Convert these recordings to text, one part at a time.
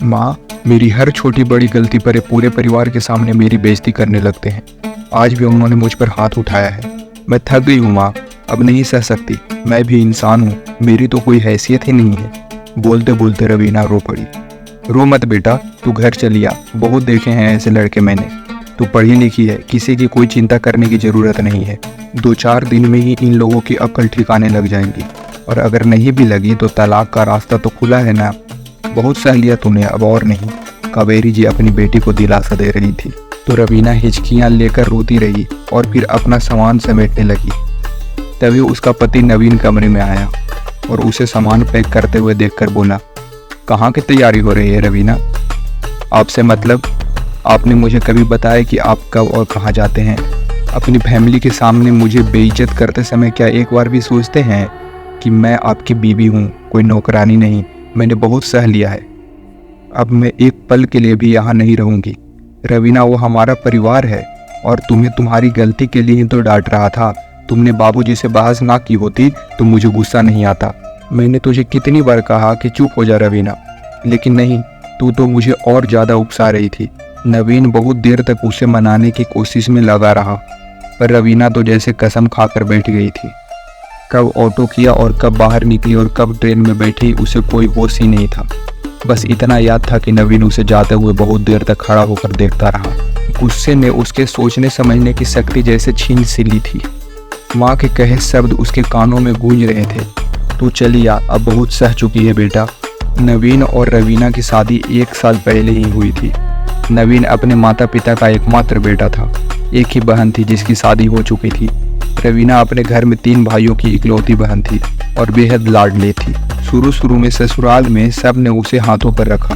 माँ, मेरी हर छोटी बड़ी गलती पर ये पूरे परिवार के सामने मेरी बेइज्जती करने लगते हैं। आज भी उन्होंने मुझ पर हाथ उठाया है। मैं थक गई हूँ माँ, अब नहीं सह सकती। मैं भी इंसान हूँ, मेरी तो कोई हैसियत ही नहीं है। बोलते बोलते रवीना रो पड़ी। रो मत बेटा, तू घर चली आ। बहुत देखे हैं ऐसे लड़के मैंने। तू पढ़ी लिखी है, किसी की कोई चिंता करने की ज़रूरत नहीं है। 2-4 दिन में ही इन लोगों की अक्ल ठिकाने लग जाएंगी, और अगर नहीं भी लगी तो तलाक का रास्ता तो खुला है ना। बहुत सह लिया तूने, अब और नहीं। कावेरी जी अपनी बेटी को दिलासा दे रही थी तो रवीना हिचकियाँ लेकर रोती रही और फिर अपना सामान समेटने लगी। तभी उसका पति नवीन कमरे में आया और उसे सामान पैक करते हुए देखकर बोला, कहाँ की तैयारी हो रही है रवीना? आपसे मतलब? आपने मुझे कभी बताया कि आप कब और कहाँ जाते हैं? अपनी फैमिली के सामने मुझे बेइज्जत करते समय क्या एक बार भी सोचते हैं कि मैं आपकी बीवी हूँ, कोई नौकरानी नहीं? मैंने बहुत सह लिया है, अब मैं एक पल के लिए भी यहाँ नहीं रहूँगी। रवीना, वो हमारा परिवार है और तुम्हें तुम्हारी गलती के लिए ही तो डांट रहा था। तुमने बाबूजी से बहस ना की होती तो मुझे गुस्सा नहीं आता। मैंने तुझे कितनी बार कहा कि चुप हो जा रवीना, लेकिन नहीं, तू तो मुझे और ज़्यादा उकसा रही थी। नवीन बहुत देर तक उसे मनाने की कोशिश में लगा रहा, पर रवीना तो जैसे कसम खाकर बैठ गई थी। कब ऑटो किया और कब बाहर निकली और कब ट्रेन में बैठी, उसे कोई होश ही नहीं था। बस इतना याद था कि नवीन उसे जाते हुए बहुत देर तक खड़ा होकर देखता रहा। गुस्से ने उसके सोचने समझने की शक्ति जैसे छीन सी ली थी। माँ के कहे शब्द उसके कानों में गूंज रहे थे, तू चली आ, अब बहुत सह चुकी है बेटा। नवीन और रवीना की शादी 1 साल पहले ही हुई थी। नवीन अपने माता पिता का एकमात्र बेटा था। एक ही बहन थी जिसकी शादी हो चुकी थी। रवीना अपने घर में 3 भाइयों की इकलौती बहन थी और बेहद लाडली थी। शुरू में ससुराल में सब ने उसे हाथों पर रखा,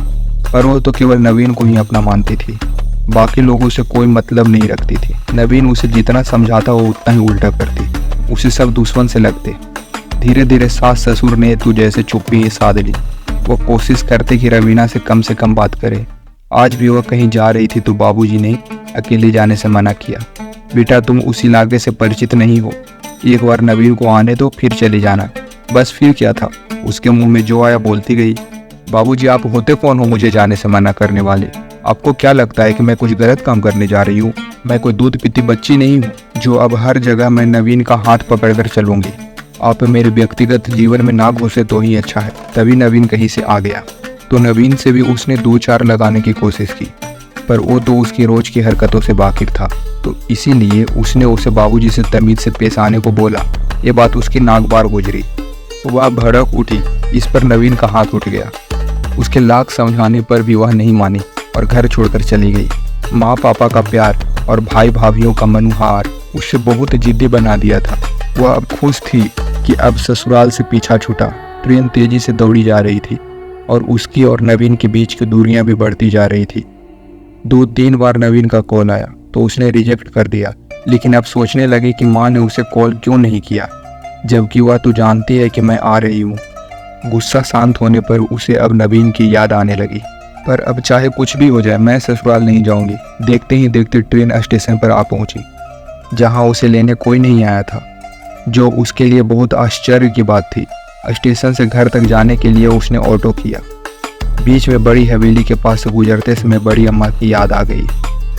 पर वो तो केवल नवीन को ही अपना मानती थी। बाकी लोगों से कोई मतलब नहीं रखती थी। नवीन उसे जितना समझाता वो उतना ही उल्टा करती। उसे सब दुश्मन से लगते। धीरे धीरे सास ससुर ने तो जैसे चुप्पी साध ली। वो कोशिश करते कि रवीना से कम बात करे। आज भी वह कहीं जा रही थी तो बाबूजी ने अकेले जाने से मना किया। बेटा, तुम उस इलाके से परिचित नहीं हो, एक बार नवीन को आने दो, फिर चले जाना। बस फिर क्या था, उसके मुंह में जो आया बोलती गई। बाबूजी, आप होते कौन हो मुझे जाने से मना करने वाले? आपको क्या लगता है कि मैं कुछ गलत काम करने जा रही हूँ? मैं कोई दूध पीती बच्ची नहीं हूँ जो अब हर जगह मैं नवीन का हाथ पकड़कर चलूंगी। आप मेरे व्यक्तिगत जीवन में ना घुसे तो ही अच्छा है। तभी नवीन कहीं से आ गया तो नवीन से भी उसने 2-4 लगाने की कोशिश की, पर वो तो उसकी रोज की हरकतों से वाकिफ था, तो इसीलिए उसने उसे बाबूजी से तमीज से पेश आने को बोला। ये बात उसकी नाक बार गुजरी। वह भड़क उठी। इस पर नवीन का हाथ उठ गया। उसके लाख समझाने पर भी वह नहीं मानी और घर छोड़कर चली गई। माँ पापा का प्यार और भाई भाभीियों का मनुहार उसे बहुत जिद्दी बना दिया था। वह अब खुश थी कि अब ससुराल से पीछा छूटा। ट्रेन तेजी से दौड़ी जा रही थी और उसकी और नवीन के बीच की दूरियां भी बढ़ती जा रही थी। 2-3 बार नवीन का कॉल आया तो उसने रिजेक्ट कर दिया, लेकिन अब सोचने लगी कि माँ ने उसे कॉल क्यों नहीं किया, जबकि वह तो जानती है कि मैं आ रही हूँ। गुस्सा शांत होने पर उसे अब नवीन की याद आने लगी। पर अब चाहे कुछ भी हो जाए, मैं ससुराल नहीं जाऊंगी। देखते ही देखते ट्रेन स्टेशन पर आ पहुंची, जहां उसे लेने कोई नहीं आया था, जो उसके लिए बहुत आश्चर्य की बात थी। स्टेशन से घर तक जाने के लिए उसने ऑटो किया। बीच में बड़ी हवेली के पास से गुजरते समय बड़ी अम्मा की याद आ गई।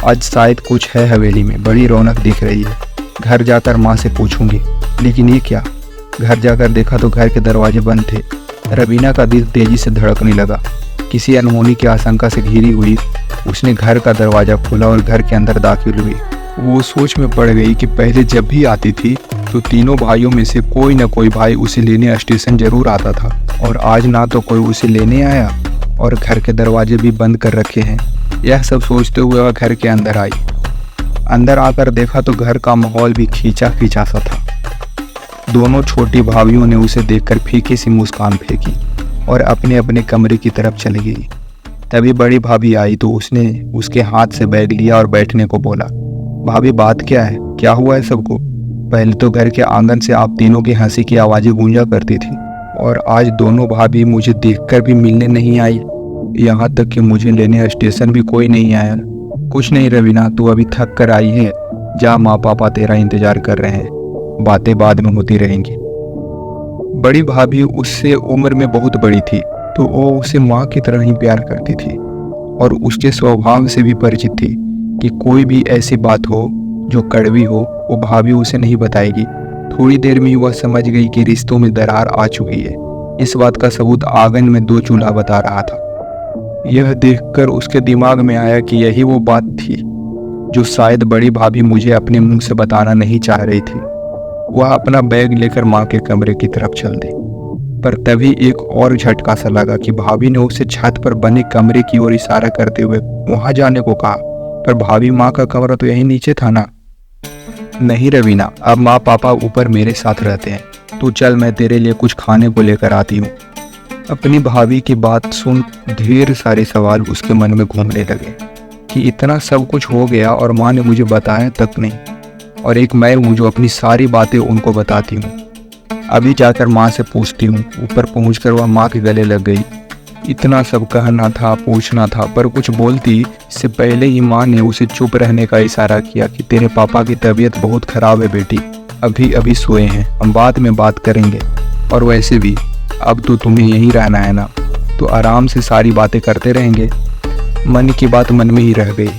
आज शायद कुछ है हवेली में, बड़ी रौनक दिख रही है। घर जाकर माँ से पूछूंगी। लेकिन ये क्या? घर जाकर देखा तो घर के दरवाजे बंद थे। रवीना का दिल तेजी से धड़कने लगा। किसी अनहोनी की आशंका से घिरी हुई उसने घर का दरवाजा खोला और घर के अंदर दाखिल हुई। वो सोच में पड़ गई कि पहले जब भी आती थी तो तीनों भाइयों में से कोई न कोई भाई उसे लेने स्टेशन जरूर आता था, और आज ना तो कोई उसे लेने आया और घर के दरवाजे भी बंद कर रखे हैं। यह सब सोचते हुए वह घर के अंदर आई। अंदर आकर देखा तो घर का माहौल भी खींचा खींचा सा था। दोनों छोटी भाभियों ने उसे देखकर फीकी सी मुस्कान फेंकी और अपने अपने कमरे की तरफ चली गई। तभी बड़ी भाभी आई तो उसने उसके हाथ से बैग लिया और बैठने को बोला। भाभी, बात क्या है? क्या हुआ है सबको? पहले तो घर के आंगन से आप तीनों की हंसी की आवाज़ें गूंजा करती थी, और आज दोनों भाभी मुझे देखकर भी मिलने नहीं आई। यहाँ तक कि मुझे लेने स्टेशन भी कोई नहीं आया। कुछ नहीं रवीना, तू अभी थक कर आई है, जा, माँ पापा तेरा इंतजार कर रहे हैं, बातें बाद में होती रहेंगी। बड़ी भाभी उससे उम्र में बहुत बड़ी थी, तो वो उसे माँ की तरह ही प्यार करती थी और उसके स्वभाव से भी परिचित थी कि कोई भी ऐसी बात हो जो कड़वी हो वो भाभी उसे नहीं बताएगी। थोड़ी देर में ही वह समझ गई कि रिश्तों में दरार आ चुकी है। इस बात का सबूत आंगन में 2 चूल्हा बता रहा था। यह देखकर उसके दिमाग में आया कि यही वो बात थी जो शायद बड़ी भाभी मुझे अपने मुंह से बताना नहीं चाह रही थी। वह अपना बैग लेकर माँ के कमरे की तरफ चल दी, पर तभी एक और झटका सा लगा कि भाभी ने उसे छत पर बने कमरे की ओर इशारा करते हुए वहां जाने को कहा। पर भाभी माँ का कमरा तो यहीं नीचे था ना। नहीं रवीना, अब माँ पापा ऊपर मेरे साथ रहते हैं, तू चल, मैं तेरे लिए कुछ खाने को लेकर आती हूँ। अपनी भाभी की बात सुन ढेर सारे सवाल उसके मन में घूमने लगे कि इतना सब कुछ हो गया और माँ ने मुझे बताया तक नहीं, और एक मैं हूँ जो अपनी सारी बातें उनको बताती हूँ। अभी जाकर माँ से पूछती हूँ। ऊपर पहुँचकर वह माँ के गले लग गई। इतना सब कहना था, पूछना था, पर कुछ बोलती इससे पहले ही माँ ने उसे चुप रहने का इशारा किया कि तेरे पापा की तबीयत बहुत खराब है बेटी, अभी अभी सोए हैं, हम बाद में बात करेंगे। और वैसे भी अब तो तुम्हें यहीं रहना है ना, तो आराम से सारी बातें करते रहेंगे। मन की बात मन में ही रह गई।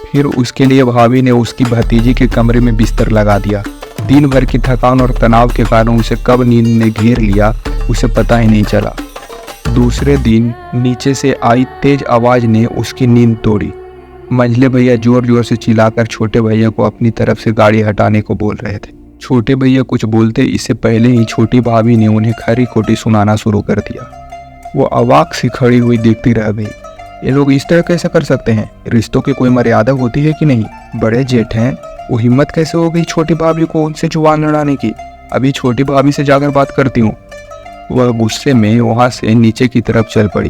फिर उसके लिए भाभी ने उसकी भतीजी के कमरे में बिस्तर लगा दिया। दिन भर की थकान और तनाव के कारण उसे कब नींद ने घेर लिया उसे पता ही नहीं चला। दूसरे दिन नीचे से आई तेज आवाज ने उसकी नींद तोड़ी। मंझले भैया जोर जोर से चिल्लाकर छोटे भैया को अपनी तरफ से गाड़ी हटाने को बोल रहे थे। छोटे भैया कुछ बोलते इससे पहले ही छोटी भाभी ने उन्हें खरी खोटी सुनाना शुरू कर दिया। वो अवाक सी खड़ी हुई देखती रह गई। ये लोग इस तरह कैसे कर सकते हैं? रिश्तों की कोई मर्यादा होती है कि नहीं? बड़े जेठ हैं, वो हिम्मत कैसे हो गई छोटी भाभी को उनसे जुबान लड़ाने की? अभी छोटी भाभी से जाकर बात करती हूँ। वह गुस्से में वहां से नीचे की तरफ चल पड़ी,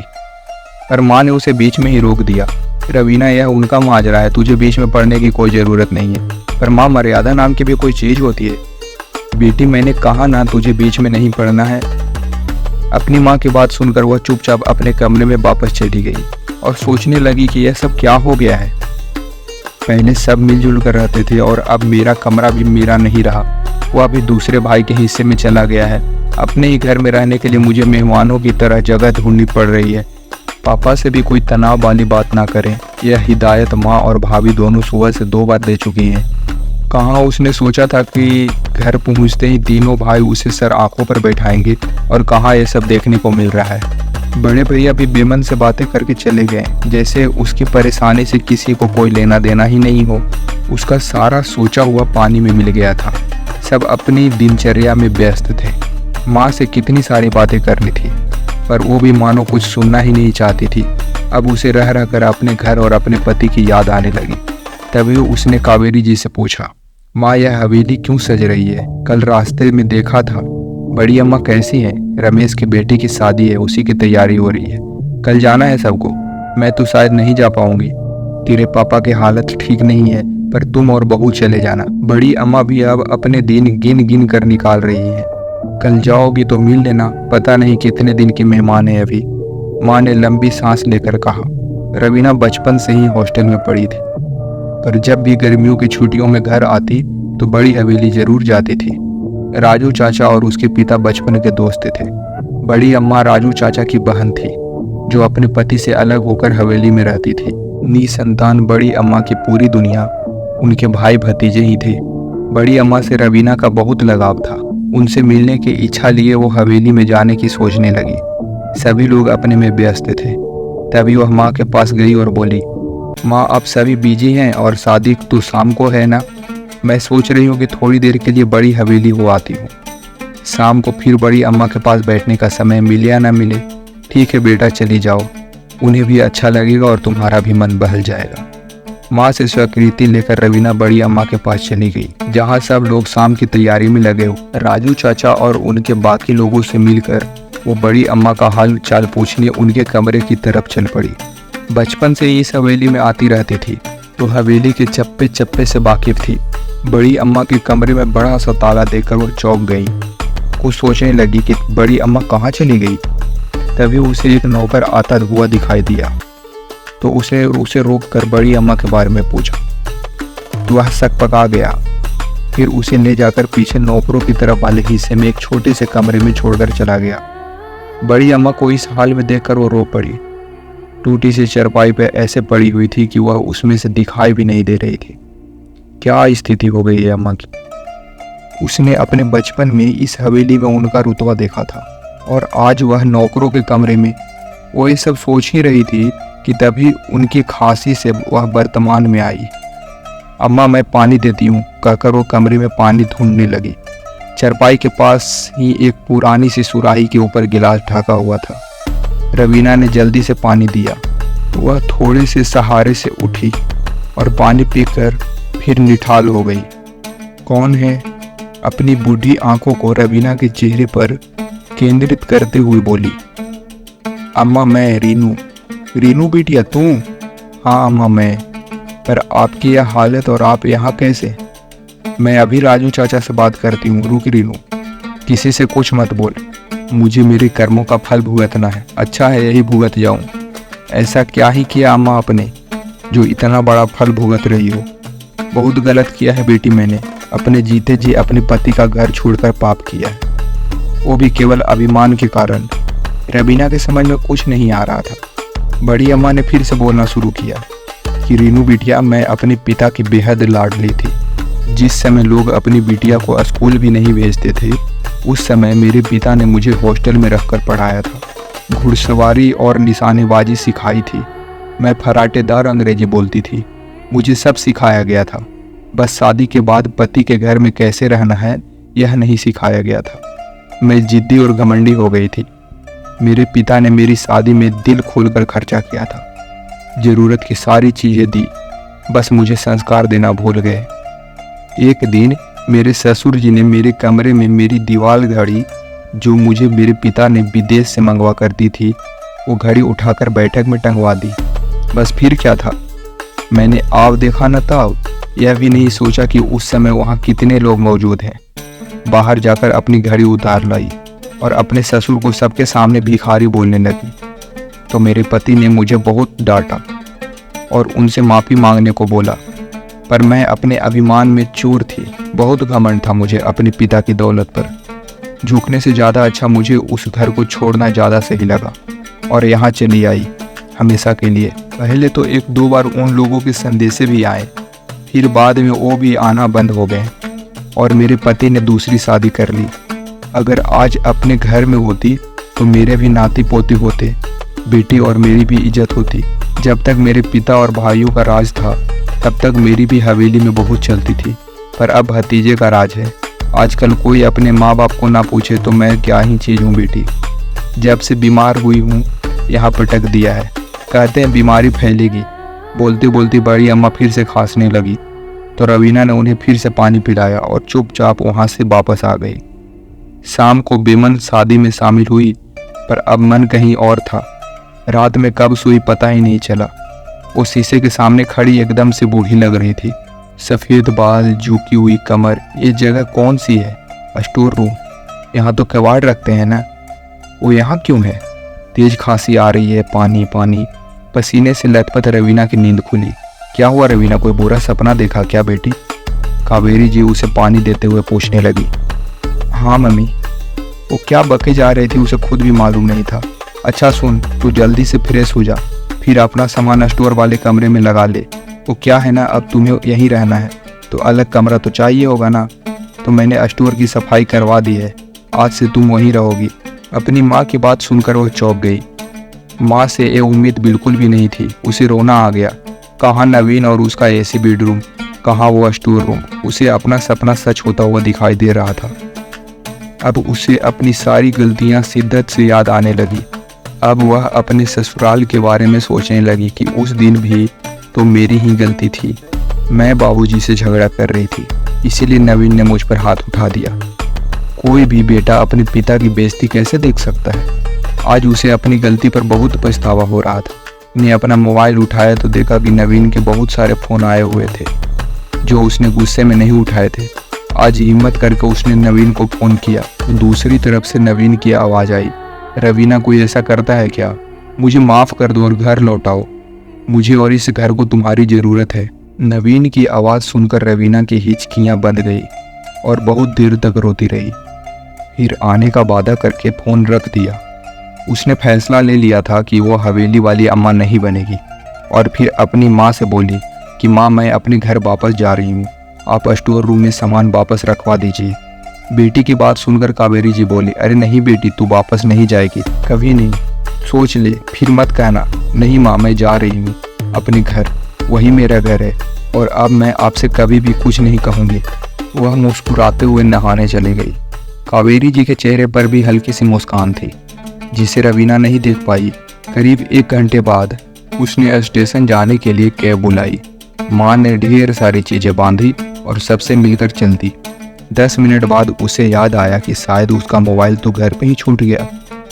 पर माँ ने उसे बीच में ही रोक दिया। रवीना, यह उनका माजरा है, तुझे बीच में पड़ने की कोई जरूरत नहीं है। पर माँ, मर्यादा नाम की भी कोई चीज होती है। बेटी, मैंने कहा ना तुझे बीच में नहीं पड़ना है। अपनी माँ की बात सुनकर वह चुपचाप अपने कमरे में वापस चली गई और सोचने लगी कि यह सब क्या हो गया है। पहले सब मिलजुल कर रहते थे और अब मेरा कमरा भी मेरा नहीं रहा, वह अभी दूसरे भाई के हिस्से में चला गया है। अपने ही घर में रहने के लिए मुझे मेहमानों की तरह जगह ढूंढनी पड़ रही है। पापा से भी कोई तनाव वाली बात ना करें। यह हिदायत माँ और भाभी दोनों सुबह से 2 बार दे चुकी हैं। कहाँ उसने सोचा था कि घर पहुँचते ही तीनों भाई उसे सर आंखों पर बैठाएंगे, और कहाँ ये सब देखने को मिल रहा है। बड़े भैया भी बेमन से बातें करके चले गए, जैसे उसकी परेशानी से किसी को कोई लेना देना ही नहीं हो। उसका सारा सोचा हुआ पानी में मिल गया था। सब अपनी दिनचर्या में व्यस्त थे। माँ से कितनी सारी बातें करनी थी, पर वो भी मानो कुछ सुनना ही नहीं चाहती थी। अब उसे रह रह कर अपने घर और अपने पति की याद आने लगी। तभी उसने कावेरी जी से पूछा, माँ, यह हवेली क्यों सज रही है? कल रास्ते में देखा था। बड़ी अम्मा कैसी हैं? रमेश की बेटी की शादी है, उसी की तैयारी हो रही है। कल जाना है सबको। मैं तो शायद नहीं जा पाऊंगी। तेरे पापा की हालत ठीक नहीं है, पर तुम और बहू चले जाना। बड़ी अम्मा भी अब अपने दिन गिन गिन कर निकाल रही है। कल जाओगी तो मिल लेना, पता नहीं कितने दिन की मेहमान है अभी। माँ ने लंबी सांस लेकर कहा। रवीना बचपन से ही हॉस्टल में पड़ी थी, पर जब भी गर्मियों की छुट्टियों में घर आती तो बड़ी हवेली जरूर जाती थी। राजू चाचा और उसके पिता बचपन के दोस्त थे। बड़ी अम्मा राजू चाचा की बहन थी, जो अपने पति से अलग होकर हवेली में रहती थी। निसंतान बड़ी अम्मा की पूरी दुनिया उनके भाई भतीजे ही थे। बड़ी अम्मा से रवीना का बहुत लगाव था। उनसे मिलने की इच्छा लिए वो हवेली में जाने की सोचने लगी। सभी लोग अपने में व्यस्त थे। तभी वह माँ के पास गई और बोली, माँ, आप सभी बिजी हैं और शादी तो शाम को है ना। मैं सोच रही हूँ कि थोड़ी देर के लिए बड़ी हवेली हो आती हूँ। शाम को फिर बड़ी अम्मा के पास बैठने का समय मिले या ना मिले। ठीक है बेटा, चली जाओ, उन्हें भी अच्छा लगेगा और तुम्हारा भी मन बहल जाएगा। माँ से स्वीकृति लेकर रवीना बड़ी अम्मा के पास चली गई, जहाँ सब लोग शाम की तैयारी में लगे हो। राजू चाचा और उनके बाकी लोगों से मिलकर वो बड़ी अम्मा का हाल चाल पूछने उनके कमरे की तरफ चल पड़ी। बचपन से ही इस हवेली में आती रहती थी, तो हवेली के चप्पे चप्पे से वाकिफ थी। बड़ी अम्मा के कमरे में बड़ा सा ताला देखकर वो चौंक गई। कुछ सोचने लगी कि बड़ी अम्मा कहाँ चली गई। तभी उसे एक नौकर आता हुआ दिखाई दिया, तो उसे रोककर बड़ी अम्मा के बारे में पूछा। तो वह शक पका गया। फिर उसे ले जाकर पीछे नौकरों की तरफ वाले हिस्से में एक छोटे से कमरे में छोड़कर चला गया। बड़ी अम्मा को इस हाल में देखकर वो रो पड़ी। टूटी सी चारपाई पे ऐसे पड़ी हुई थी कि वह उसमें से दिखाई भी नहीं दे रही थी। क्या स्थिति हो गई है अम्मा की। उसने अपने बचपन में इस हवेली में उनका रुतबा देखा था और आज वह नौकरों के कमरे में। वो ये सब सोच ही रही थी कि तभी उनकी खांसी से वह वर्तमान में आई। अम्मा मैं पानी देती हूँ कहकर वो कमरे में पानी ढूंढने लगी। चारपाई के पास ही एक पुरानी सी सुराही के ऊपर गिलास ढका हुआ था। रवीना ने जल्दी से पानी दिया। वह थोड़े से सहारे से उठी और पानी पीकर फिर निठाल हो गई। कौन है? अपनी बूढ़ी आंखों को रवीना के चेहरे पर केंद्रित करते हुए बोली। अम्मा मैं रीनू। रीनू बिटिया तू? हाँ अम्मा मैं। पर आपकी यह हालत और आप यहाँ कैसे? मैं अभी राजू चाचा से बात करती हूँ। रुक रीनू, किसी से कुछ मत बोल। मुझे मेरे कर्मों का फल भुगतना है। अच्छा है यही भुगत जाऊँ। ऐसा क्या ही किया अम्मा आपने जो इतना बड़ा फल भुगत रही हो? बहुत गलत किया है बेटी मैंने। अपने जीते जी अपने पति का घर छोड़कर पाप किया है, वो भी केवल अभिमान के कारण। रवीना के समझ में कुछ नहीं आ रहा था। बड़ी अम्मा ने फिर से बोलना शुरू किया कि रीनू बिटिया मैं अपने पिता की बेहद लाडली थी। जिस समय लोग अपनी बिटिया को स्कूल भी नहीं भेजते थे उस समय मेरे पिता ने मुझे हॉस्टल में रखकर पढ़ाया था। घुड़सवारी और निशानेबाजी सिखाई थी। मैं फराटेदार अंग्रेजी बोलती थी। मुझे सब सिखाया गया था। बस शादी के बाद पति के घर में कैसे रहना है यह नहीं सिखाया गया था। मैं जिद्दी और घमंडी हो गई थी। मेरे पिता ने मेरी शादी में दिल खोलकर खर्चा किया था। ज़रूरत की सारी चीज़ें दी, बस मुझे संस्कार देना भूल गए। एक दिन मेरे ससुर जी ने मेरे कमरे में मेरी दीवार घड़ी, जो मुझे मेरे पिता ने विदेश से मंगवा कर दी थी, वो घड़ी उठाकर बैठक में टंगवा दी। बस फिर क्या था? मैंने आप देखा न तब, यह भी नहीं सोचा कि उस समय वहाँ कितने लोग मौजूद हैं। बाहर जाकर अपनी घड़ी उतार लाई और अपने ससुर को सबके सामने भिखारी बोलने लगी। तो मेरे पति ने मुझे बहुत डांटा और उनसे माफ़ी मांगने को बोला, पर मैं अपने अभिमान में चूर थी। बहुत घमंड था मुझे अपने पिता की दौलत पर। झुकने से ज़्यादा अच्छा मुझे उस घर को छोड़ना ज़्यादा सही लगा और यहाँ चली आई हमेशा के लिए। पहले तो एक दो बार उन लोगों के संदेशे भी आए, फिर बाद में वो भी आना बंद हो गए और मेरे पति ने दूसरी शादी कर ली। अगर आज अपने घर में होती तो मेरे भी नाती पोते होते, बेटी और मेरी भी इज्जत होती। जब तक मेरे पिता और भाइयों का राज था तब तक मेरी भी हवेली में बहुत चलती थी, पर अब भतीजे का राज है। आजकल कोई अपने माँ बाप को ना पूछे तो मैं क्या ही चीज़ हूँ बेटी। जब से बीमार हुई हूँ यहाँ पटक दिया है। कहते हैं बीमारी फैलेगी। बोलती बोलती बड़ी अम्मा फिर से खांसने लगी तो रवीना ने उन्हें फिर से पानी पिलाया और चुपचाप वहाँ से वापस आ गई। शाम को बेमन शादी में शामिल हुई, पर अब मन कहीं और था। रात में कब सोई पता ही नहीं चला। वो शीशे के सामने खड़ी एकदम से बूढ़ी लग रही थी। सफ़ेद बाल, झुकी हुई कमर। ये जगह कौन सी है? Store room. यहाँ तो कबाड़ रखते हैं ना। वो यहाँ क्यों है? तेज खांसी आ रही है। पानी पानी। पसीने से लथपथ रवीना की नींद खुली। क्या हुआ रवीना, कोई बुरा सपना देखा क्या बेटी? कावेरी जी उसे पानी देते हुए पूछने लगी। हाँ मम्मी। वो क्या बके जा रही थी उसे खुद भी मालूम नहीं था। अच्छा सुन, तू जल्दी से फ्रेश हो जा, फिर अपना सामान स्टोर वाले कमरे में लगा ले। वो क्या है ना, अब तुम्हें यहीं रहना है तो अलग कमरा तो चाहिए होगा ना। तो मैंने स्टोर की सफाई करवा दी है, आज से तुम वहीं रहोगी। अपनी माँ की बात सुनकर वह चौंक गई। माँ से ये उम्मीद बिल्कुल भी नहीं थी। उसे रोना आ गया। कहाँ नवीन और उसका एसी बेडरूम, कहाँ वो स्टोर रूम। उसे अपना सपना सच होता हुआ दिखाई दे रहा था। अब उसे अपनी सारी गलतियाँ शिद्दत से याद आने लगी। अब वह अपने ससुराल के बारे में सोचने लगी कि उस दिन भी तो मेरी ही गलती थी। मैं बाबूजी से झगड़ा कर रही थी, इसीलिए नवीन ने मुझ पर हाथ उठा दिया। कोई भी बेटा अपने पिता की बेइज्जती कैसे देख सकता है। आज उसे अपनी गलती पर बहुत पछतावा हो रहा था। ने अपना मोबाइल उठाया तो देखा कि नवीन के बहुत सारे फ़ोन आए हुए थे जो उसने गुस्से में नहीं उठाए थे। आज हिम्मत करके उसने नवीन को फ़ोन किया तो दूसरी तरफ से नवीन की आवाज़ आई। रवीना कोई ऐसा करता है क्या? मुझे माफ़ कर दो और घर लौटाओ। मुझे और इस घर को तुम्हारी ज़रूरत है। नवीन की आवाज़ सुनकर रवीना की हिचकियाँ बंध गई और बहुत देर तक रोती रही। फिर आने का वादा करके फ़ोन रख दिया। उसने फैसला ले लिया था कि वो हवेली वाली अम्मा नहीं बनेगी और फिर अपनी माँ से बोली कि माँ, मैं अपने घर वापस जा रही हूँ, आप स्टोर रूम में सामान वापस रखवा दीजिए। बेटी की बात सुनकर कावेरी जी बोली, अरे नहीं बेटी, तू वापस नहीं जाएगी, कभी नहीं, सोच ले, फिर मत कहना। नहीं माँ, मैं जा रही हूँ अपने घर, वही मेरा घर है और अब मैं आपसे कभी भी कुछ नहीं कहूँगी। वह मुस्कुराते हुए नहाने चली गई। कावेरी जी के चेहरे पर भी हल्की सी मुस्कान थी जिसे रवीना नहीं देख पाई। करीब 1 घंटे बाद उसने स्टेशन जाने के लिए कैब बुलाई। माँ ने ढेर सारी चीज़ें बांधी और सबसे मिलकर चल दी। 10 मिनट बाद उसे याद आया कि शायद उसका मोबाइल तो घर पे ही छूट गया,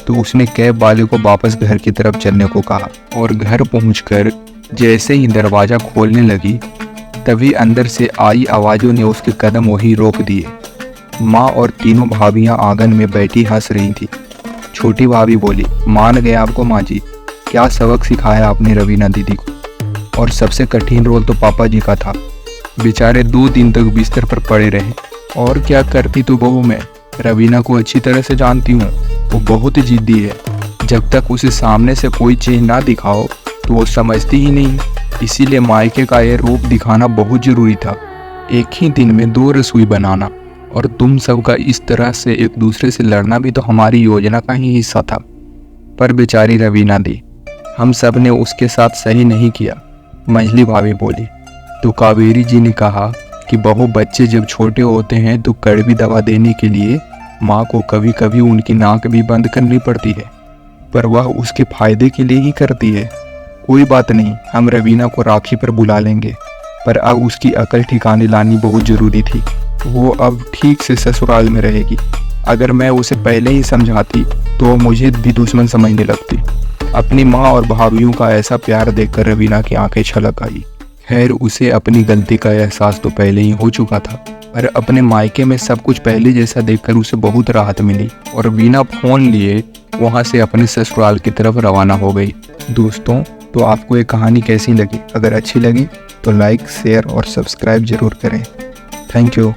तो उसने कैब वाले को वापस घर की तरफ चलने को कहा और घर पहुंचकर जैसे ही दरवाज़ा खोलने लगी तभी अंदर से आई आवाज़ों ने उसके कदम वहीं रोक दिए। माँ और तीनों भाभियाँ आंगन में बैठी हंस रही थी। छोटी भाभी बोली, मान गए आपको माँ जी, क्या सबक सिखाया आपने रवीना दीदी को। और सबसे कठिन रोल तो पापा जी का था, बेचारे 2 दिन तक बिस्तर पर पड़े रहे। और क्या करती तो बहू मैं, रवीना को अच्छी तरह से जानती हूँ, वो बहुत जिद्दी है। जब तक उसे सामने से कोई चीज ना दिखाओ तो वो समझती ही नहीं। इसीलिए मायके का ये रूप दिखाना बहुत जरूरी था। एक ही दिन में 2 रसोई बनाना और तुम सबका इस तरह से एक दूसरे से लड़ना भी तो हमारी योजना का ही हिस्सा था। पर बेचारी रवीना दी, हम सब ने उसके साथ सही नहीं किया, मंजली भाभी बोली। तो कावेरी जी ने कहा कि बहू, बच्चे जब छोटे होते हैं तो कड़वी दवा देने के लिए माँ को कभी कभी उनकी नाक भी बंद करनी पड़ती है, पर वह उसके फायदे के लिए ही करती है। कोई बात नहीं, हम रवीना को राखी पर बुला लेंगे, पर अब उसकी अकल ठिकाने लानी बहुत ज़रूरी थी। वो अब ठीक से ससुराल में रहेगी। अगर मैं उसे पहले ही समझाती तो मुझे भी दुश्मन समझने लगती। अपनी माँ और भाभीियों का ऐसा प्यार देखकर रवीना की आंखें छलक आई। खैर, उसे अपनी गलती का एहसास तो पहले ही हो चुका था, पर अपने मायके में सब कुछ पहले जैसा देखकर उसे बहुत राहत मिली और बिना फोन लिए वहां से अपने ससुराल की तरफ रवाना हो गई। दोस्तों, तो आपको ये कहानी कैसी लगी? अगर अच्छी लगी तो लाइक, शेयर और सब्सक्राइब जरूर करें। Thank you.